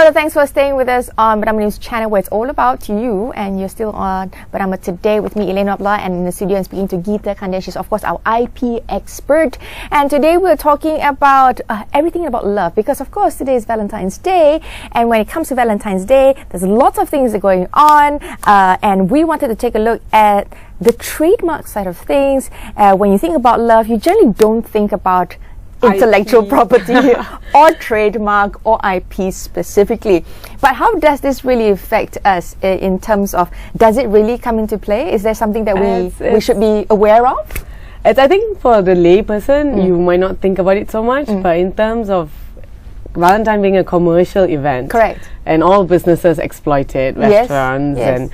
Another thanks for staying with us on BERNAMA News channel, where it's all about you, and you're still on BERNAMA today with me, Elaine Abla, and in the studio and speaking to Geeta Kandya. She's of course our IP expert, and today we're talking about everything about love, because of course today is Valentine's Day, and when it comes to Valentine's Day, there's lots of things that are going on, and we wanted to take a look at the trademark side of things. When you think about love, you generally don't think about intellectual property or trademark or IP specifically. But how does this really affect us in terms of, does it really come into play? Is there something that we should be aware of? I think for the layperson, you might not think about it so much, but in terms of Valentine being a commercial event, correct, and all businesses exploit it, restaurants and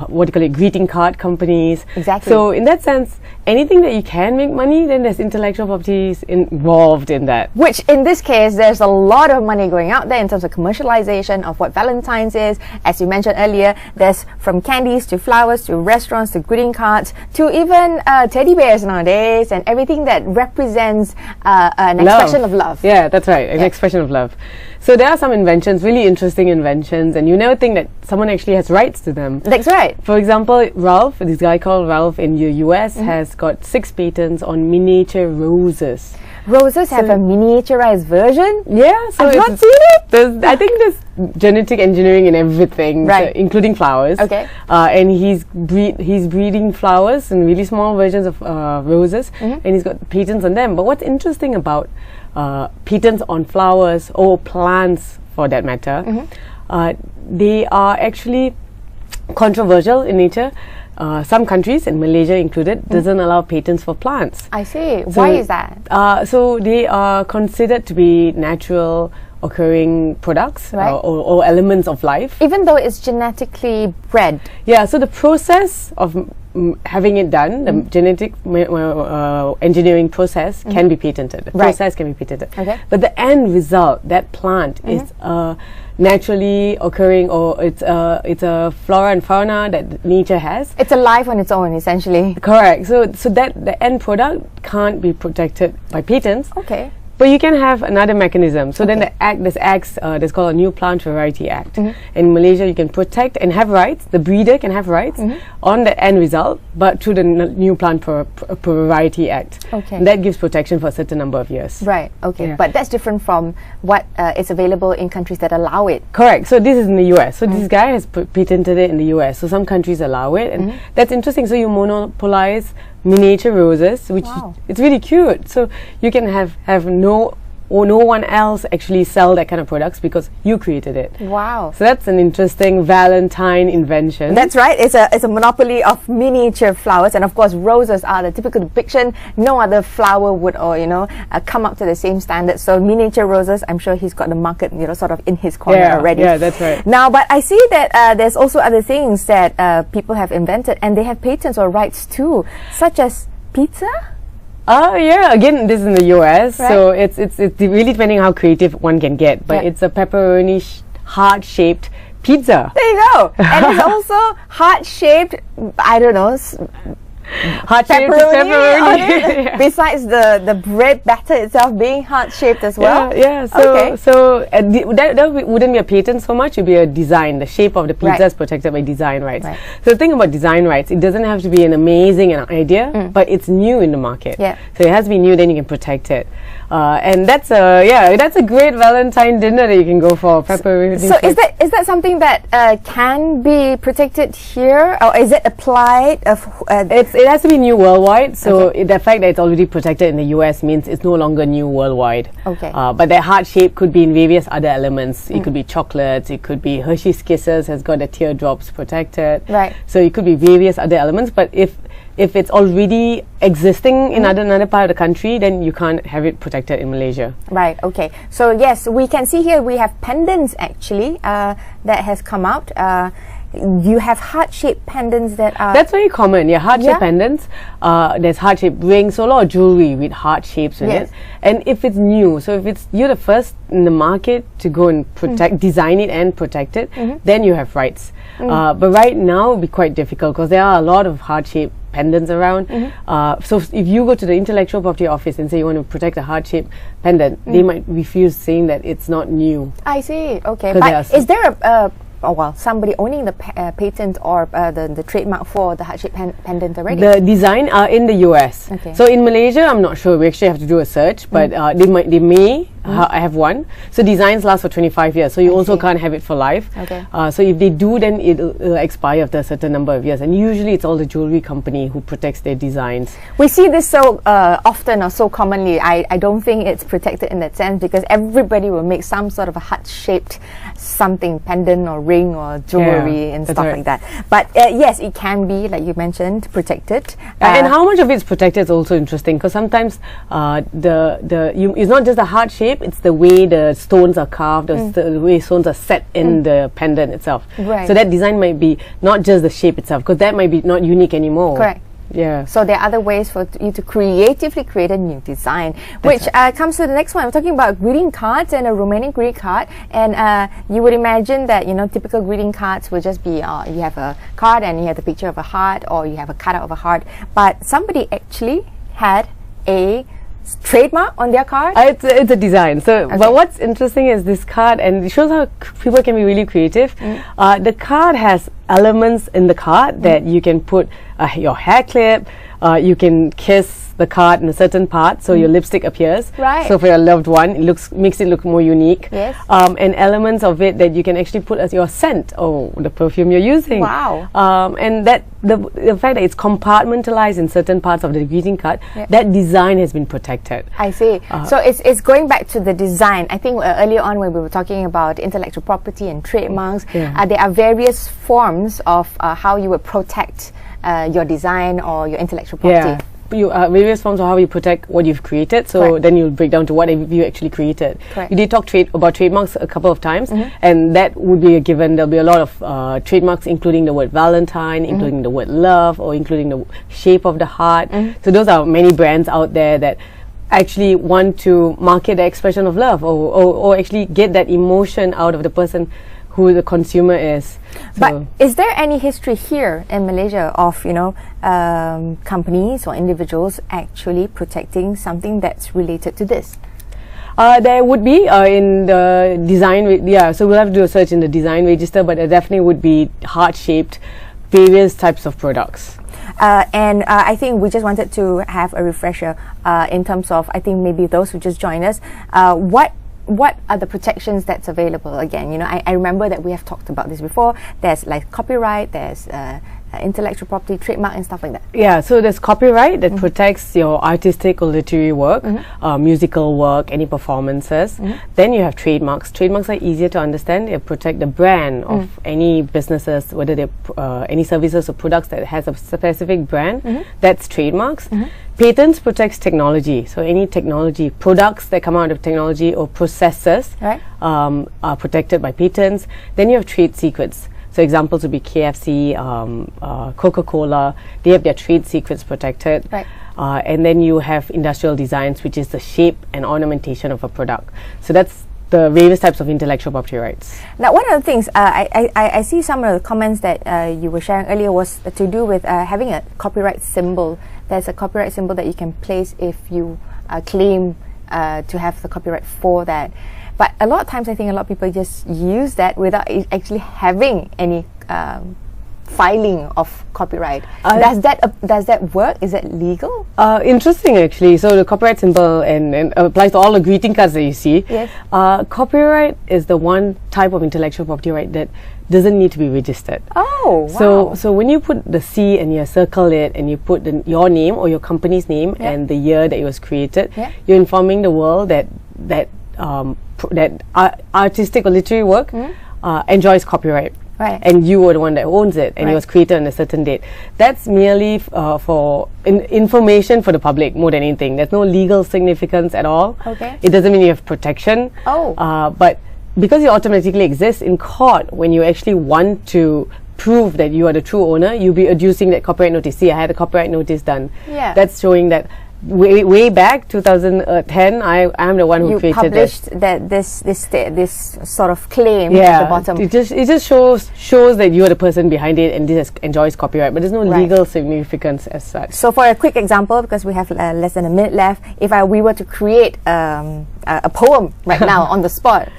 what do you call it, greeting card companies. Exactly. So in that sense, anything that you can make money, then there's intellectual properties involved in that. Which in this case, there's a lot of money going out there in terms of commercialization of what Valentine's is. As you mentioned earlier, there's from candies to flowers to restaurants to greeting cards to even teddy bears nowadays, and everything that represents an expression of love. Yeah, that's right, an expression of love. So there are some inventions, really interesting inventions, and you never think that someone actually has rights to them. That's right. For example, Ralph, this guy called Ralph in the US, has got 6 patents on miniature roses. Roses have a miniaturized version? Yeah, so I've not seen it. I think there's genetic engineering in everything, right, so including flowers. Okay. And he's breeding flowers in really small versions of roses, and he's got patents on them. But what's interesting about patents on flowers or plants, for that matter, they are actually controversial in nature. Some countries, and Malaysia included, doesn't allow patents for plants. I see. So, why is that? So they are considered to be natural occurring products, right, or elements of life. Even though it's genetically bred? Yeah, so the process of having it done, the genetic engineering process can be patented. The process can be patented. Okay. But the end result, that plant is naturally occurring, or it's a flora and fauna that nature has. It's alive on its own, essentially. Correct. So that the end product can't be protected by patents. Okay. But you can have another mechanism. So then there's called a New Plant Variety Act. In Malaysia, you can protect and have rights. The breeder can have rights on the end result, but through the New Plant Variety Act. Okay. And that gives protection for a certain number of years. Right. Okay. Yeah. But that's different from what is available in countries that allow it. Correct. So this is in the US. So this guy has patented it in the US. So some countries allow it, and that's interesting. So you monopolize miniature roses, which it's really cute. So you can have no one else actually sell that kind of products because you created it. Wow. So that's an interesting Valentine invention. That's right. It's a monopoly of miniature flowers, and of course roses are the typical depiction. No other flower would, or come up to the same standard. So miniature roses, I'm sure he's got the market sort of in his corner already. Yeah, that's right. Now, but I see that there's also other things that people have invented, and they have patents or rights too, such as pizza. Yeah, again, this is in the US, right, so it's really depending how creative one can get, but it's a pepperoni heart-shaped pizza. There you go. And it's also heart-shaped, I don't know, heart-shaped pepperoni. Besides the bread batter itself being heart-shaped as well. Yeah. So that wouldn't be a patent so much. It would be a design. The shape of the pizza is protected by design rights. Right. So the thing about design rights, it doesn't have to be an amazing idea, but it's new in the market. Yeah. So it has to be new, then you can protect it. And that's a great Valentine dinner that you can go for. Pepperoni. So is that something that can be protected here, or is it applied? It has to be new worldwide. So the fact that it's already protected in the US means it's no longer new worldwide. Okay. But that heart shape could be in various other elements. It could be chocolates. It could be Hershey's Kisses has got the teardrops protected. Right. So it could be various other elements. But if it's already existing in another part of the country, then you can't have it protected in Malaysia. Right. Okay. So yes, we can see here we have pendants actually that has come out. You have heart-shaped pendants that are... That's very common, heart-shaped pendants. There's heart-shaped rings, so a lot of jewelry with heart shapes in it. And if it's new, so if you're the first in the market to go and design it and protect it, then you have rights. But right now it would be quite difficult because there are a lot of heart-shaped pendants around. So if you go to the intellectual property office and say you want to protect a heart-shaped pendant, they might refuse, saying that it's not new. I see. Okay, but is there a somebody owning the patent or the trademark for the heart-shaped pendant already? The design are in the US. Okay. So in Malaysia, I'm not sure. We actually have to do a search, but they may have one. So designs last for 25 years. So you also can't have it for life. Okay. So if they do, then it'll expire after a certain number of years. And usually it's all the jewelry company who protects their designs. We see this so often or so commonly. I don't think it's protected in that sense, because everybody will make some sort of a heart-shaped something, pendant or ring or jewelry and stuff like that. But yes, it can be, like you mentioned, protected. And how much of it's protected is also interesting, because sometimes it's not just the heart shape, it's the way the stones are carved, or the way stones are set in the pendant itself. Right. So that design might be not just the shape itself, because that might be not unique anymore. Correct. Yeah. So there are other ways for you to creatively create a new design, which comes to the next one. We're talking about greeting cards and a Romanian greeting card. And you would imagine that, you know, typical greeting cards will just be you have a card and you have the picture of a heart, or you have a cutout of a heart. But somebody actually had a trademark on their card. It's a design. So, but what's interesting is this card, and it shows how people can be really creative. The card has elements in the card that you can put your hair clip, you can kiss the card in a certain part, so your lipstick appears. Right. So for your loved one, it makes it look more unique. Yes. And elements of it that you can actually put as your scent, or the perfume you're using. Wow. And that the fact that it's compartmentalized in certain parts of the greeting card, that design has been protected. I see. So it's going back to the design. I think earlier on when we were talking about intellectual property and trademarks, there are various forms of how you would protect your design or your intellectual property. Various forms of how you protect what you've created. So then you'll break down to what have you actually created. Correct. You did talk about trademarks a couple of times, and that would be a given. There'll be a lot of trademarks, including the word Valentine, including the word love, or including the shape of the heart. So those are many brands out there that actually want to market the expression of love, or actually get that emotion out of the person who the consumer is. But is there any history here in Malaysia of, you know, companies or individuals actually protecting something that's related to this? There would be in the design, so we'll have to do a search in the design register, but there definitely would be heart-shaped various types of products. And I think we just wanted to have a refresher in terms of, I think maybe those who just joined us, what are the protections that's available? Again, you know, I remember that we have talked about this before. There's like copyright, there's intellectual property, trademark and stuff like that. Yeah, so there's copyright that protects your artistic or literary work, musical work, any performances. Then you have trademarks. Trademarks are easier to understand. They protect the brand of any businesses, whether they're any services or products that has a specific brand. That's trademarks. Patents protects technology. So any technology, products that come out of technology or processes are protected by patents. Then you have trade secrets. So examples would be KFC, Coca-Cola. They have their trade secrets protected. And then you have industrial designs, which is the shape and ornamentation of a product. So that's the various types of intellectual property rights. Now, one of the things, I see some of the comments that you were sharing earlier was to do with having a copyright symbol. There's a copyright symbol that you can place if you claim to have the copyright for that. But a lot of times I think a lot of people just use that without actually having any filing of copyright. Does that work? Is that legal? Interesting, actually. So the copyright symbol and applies to all the greeting cards that you see. Yes. Copyright is the one type of intellectual property right that doesn't need to be registered. Oh, wow. So when you put the C and you circle it and you put your name or your company's name and the year that it was created, you're informing the world that artistic or literary work enjoys copyright. And you were the one that owns it, and it was created on a certain date. That's merely for information for the public more than anything. There's no legal significance at all. It doesn't mean you have protection. But because it automatically exists in court, when you actually want to prove that you are the true owner, you'll be adducing that copyright notice. See, I had a copyright notice done. That's showing that way back 2010. I am the one who created published this sort of claim at the bottom. It just shows that you are the person behind it and this enjoys copyright, but there's no legal significance as such. So for a quick example, because we have less than a minute left, if we were to create a poem right now on the spot,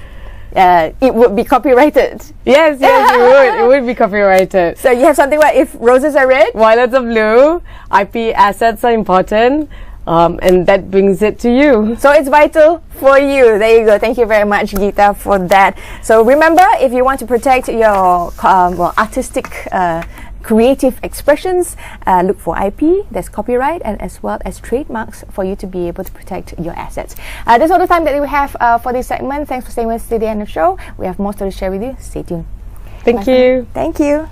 it would be copyrighted. Yes, it would be copyrighted. So you have something like, if roses are red, violets are blue, IP assets are important, and that brings it to you. So it's vital for you. There you go. Thank you very much, Geeta, for that. So remember, if you want to protect your artistic creative expressions, look for IP, there's copyright, and as well as trademarks for you to be able to protect your assets. That's all the time that we have for this segment. Thanks for staying with us to the end of the show. We have more stories to share with you. Stay tuned. Thank you. Thank you.